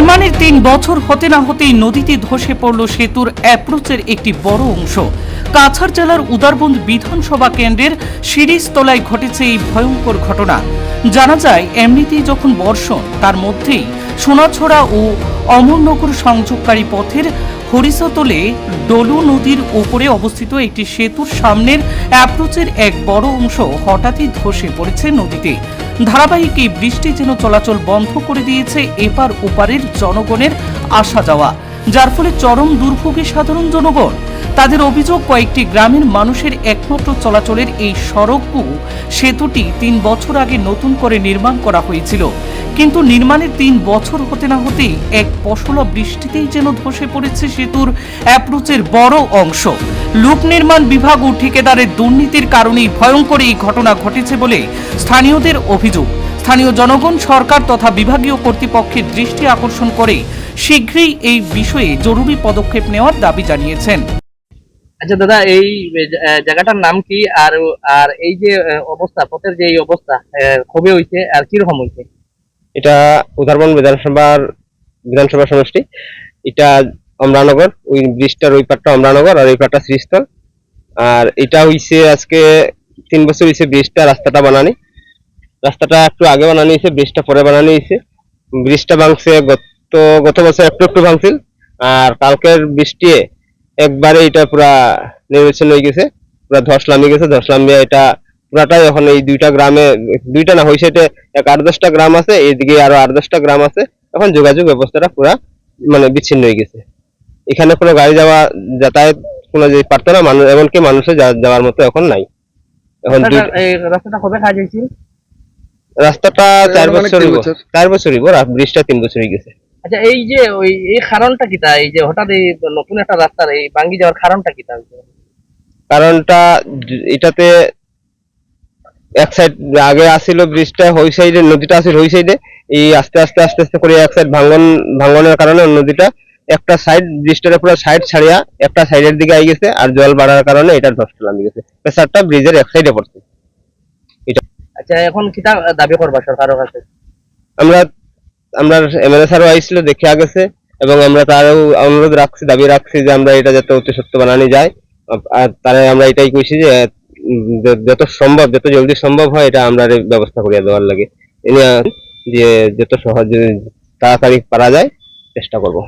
নির্মাণের ৩ বছর হতে না হতেই নদীতে ধসে পড়ল সেতুর অ্যাপ্রোচের একটি বড় অংশ। কাছাড় জেলার উদারবন্দ বিধানসভা কেন্দ্রের শিরিষতলায় ঘটেছে এই ভয়ঙ্কর ঘটনা। জানা যায়, এমনিতেই যখন বর্ষণ, তার মধ্যেই সোনাছড়া ও অমরনগর সংযোগকারী পথের হরিষতলে ডলু নদীর ওপরে অবস্থিত একটি সেতুর সামনের অ্যাপ্রোচের এক বড় অংশ হঠাৎই ধসে পড়েছে নদীতে। ধারাবাহিক এই বৃষ্টি যেন চলাচল বন্ধ করে দিয়েছে এপার ওপারের জনগণের আসা যাওয়া, যার ফলে চরম দুর্ভোগে সাধারণ জনগণ। তাদের অভিযোগ, কয়েকটি গ্রামের মানুষের একমাত্র চলাচলের এই সড়ক সেতুটি ৩ বছর আগে নতুন করে নির্মাণ করা হয়েছিল, কিন্তু নির্মাণের ৩ বছর হতে না হতেই এক পশলা বৃষ্টিতেই যেন ধসে পড়েছে সেতুর অ্যাপ্রোচের বড় অংশ। লোক নির্মাণ বিভাগ ও ঠিকাদারের দুর্নীতির কারণেই ভয়ঙ্কর এই ঘটনা ঘটেছে বলে স্থানীয়দের অভিযোগ। স্থানীয় জনগণ সরকার তথা বিভাগীয় কর্তৃপক্ষের দৃষ্টি আকর্ষণ করে শীঘ্রই এই বিষয়ে জরুরি পদক্ষেপ নেওয়ার দাবি জানিয়েছেন। আচ্ছা দাদা, এই জায়গাটার নাম কি? আর আর এই যে অবস্থা, পথের যে এই অবস্থা কবে হইছে আর কিরকম হইছে? এটা উদারবন্দ বিধানসভা সমষ্টি। এটা অমরানগর, ওই ব্রিজটার ওই পাটটা অমরানগর আর ওই পাটটা শ্রীস্থল। আর এটা হইছে আজকে 3 বছর হইছে ব্রিজটা, রাস্তাটা বানানি। রাস্তাটা একটু আগে বানানি হয়েছে, ব্রিজটা পরে বানানি হয়েছে। ব্রিজটা ভাঙছে গত বছর একটু ভাঙছিল, আর কালকের বৃষ্টি একবারে এটা পুরা নির্বাচন হয়ে গেছে, পুরা ধস নামিয়ে গেছে। ধস নামিয়ে এটা পুরাটাই এখন এই দুইটা গ্রামে, দুইটা না হয়েছে, এটা 8-10টা গ্রাম আছে, এইদিকে আরো 8-10টা গ্রাম আছে। এখন যোগাযোগ ব্যবস্থাটা পুরা মানে বিচ্ছিন্ন হয়ে গেছে। এখানে কোনো গাড়ি যাতায়াত কোনো যে পারতো না, মানুষ এমনকি মানুষের যাওয়ার মতো এখন নাই। এখন এই রাস্তাটা কবে কাজ হয়েছিল? রাস্তাটা 4 বছরই ব্রিজটা 3 বছর হয়ে গেছে। আচ্ছা, এই যে এই কারণটা কিটা, এই যে হঠাৎ এই নতুন একটা রাস্তার এই ভাঙ্গি যাওয়ার কারণটা কিটা? কারণটা এটাতে এক সাইড আগে আসছিল ব্রিজটা, ওই সাইডে নদীটা আসছিল, ওই সাইডে এই আস্তে আস্তে করে এক সাইড ভাঙ্গনের কারণে নদীটা একটা সাইড ব্রিজটার পুরো সাইড ছাড়িয়া একটা সাইডের দিকে আই গেছে, আর জল বাড়ার কারণে এটা ধসটা নামে গেছে। প্রেসারটা ব্রিজের এক সাইডে পড়ছে। আচ্ছা, এখন কিটা দাবি করবা সরকারের কাছে? আমরা এমএলএ স্যারও আইছিল, দেখে গেছে, এবং আমরা তারও অনুরোধ রাখছি, দাবি রাখছি যে আমরা এটা যাতে অতি সত্য বানানো যায়। আর তারা আমরা এটাই কইছি যে যত জলদি সম্ভব হয় এটা আমরা ব্যবস্থা করিয়া দেওয়ার লাগে, যে যত সহজে তাড়াতাড়ি পারা যায় চেষ্টা করব।